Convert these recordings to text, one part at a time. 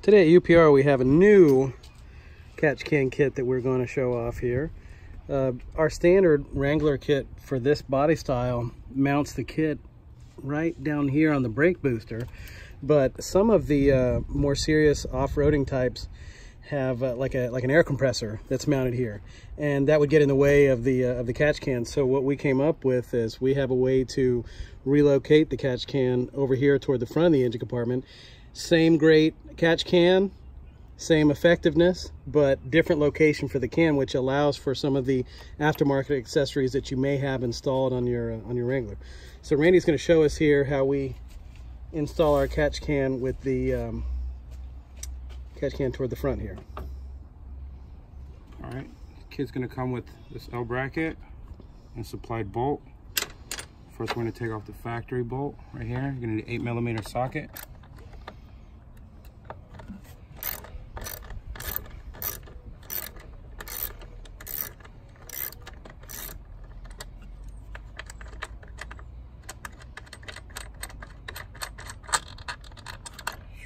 Today at UPR we have a new catch can kit that we're going to show off here. Our standard Wrangler kit for this body style mounts the kit right down here on the brake booster, but some of the more serious off-roading types have like an air compressor that's mounted here, and that would get in the way of the catch can. So what we came up with is we have a way to relocate the catch can over here toward the front of the engine compartment. Same great catch can, same effectiveness, but different location for the can, which allows for some of the aftermarket accessories that you may have installed on your Wrangler. So Randy's going to show us here how we install our catch can with the catch can toward the front here. All right, the kit's going to come with this L bracket and supplied bolt. First, we're going to take off the factory bolt right here. You're going to need an 8mm socket.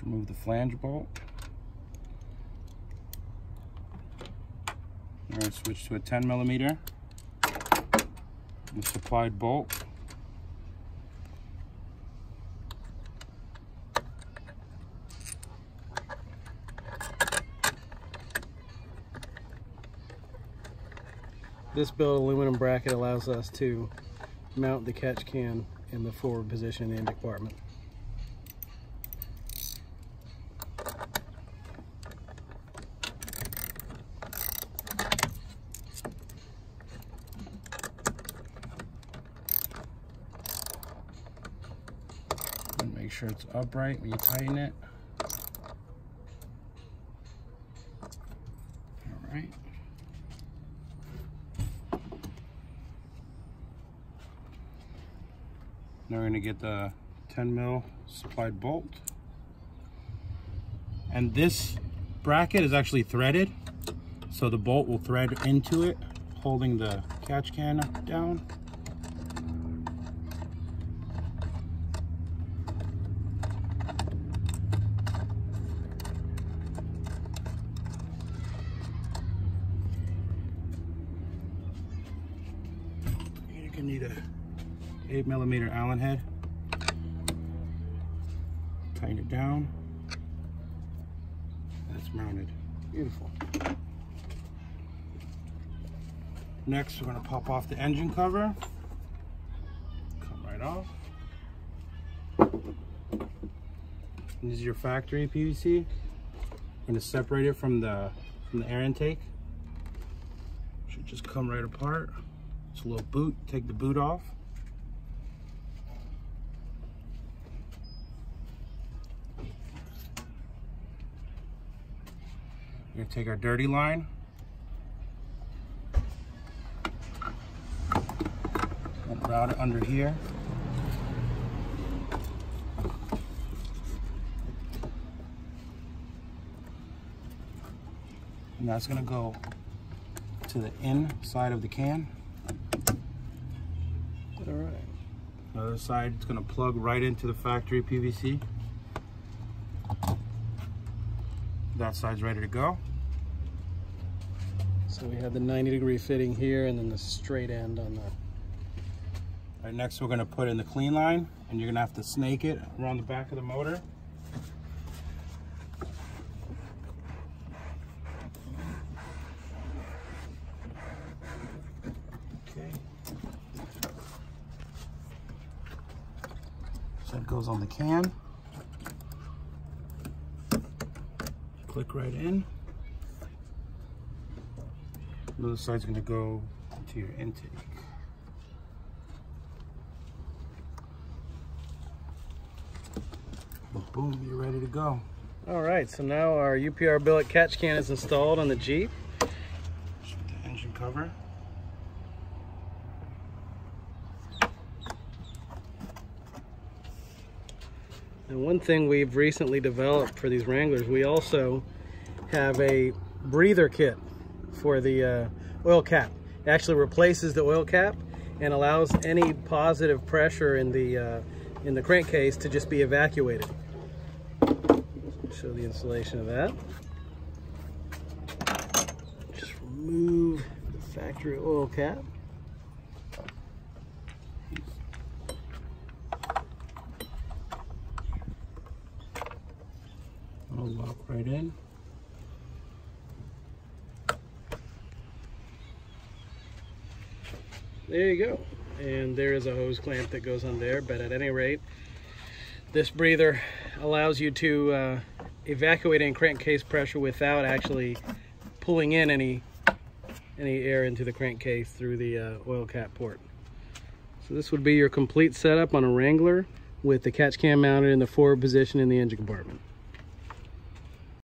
Remove the flange bolt. We're going to switch to a 10mm and supplied bolt. This billet aluminum bracket allows us to mount the catch can in the forward position in the engine compartment. Make sure it's upright when you tighten it. All right. Now we're going to get the 10mm supplied bolt. And this bracket is actually threaded, so the bolt will thread into it, holding the catch can down. You need a 8mm Allen head. Tighten it down. That's mounted. Beautiful. Next, we're going to pop off the engine cover. Come right off. And this is your factory PVC. I'm going to separate it from the air intake. Should just come right apart. It's a little boot. Take the boot off. We're going to take our dirty line and route it under here. And that's going to go to the inside of the can. All right. The other side, it's going to plug right into the factory PVC. That side's ready to go. So we have the 90-degree fitting here, and then the straight end on the... All right, next we're going to put in the clean line, and you're going to have to snake it around the back of the motor. Okay. So it goes on the can. Click right in. The other side's going to go to your intake. Boom, you're ready to go. All right, so now our UPR billet catch can is installed on the Jeep. Just with the engine cover. And one thing we've recently developed for these Wranglers, we also have a breather kit for the oil cap. It actually replaces the oil cap and allows any positive pressure in the crankcase to just be evacuated. Show the installation of that. Just remove the factory oil cap. I'll lock right in. There you go. And there is a hose clamp that goes on there, but at any rate, this breather allows you to evacuate in crankcase pressure without actually pulling in any air into the crankcase through the oil cap port. So this would be your complete setup on a Wrangler with the catch can mounted in the forward position in the engine compartment.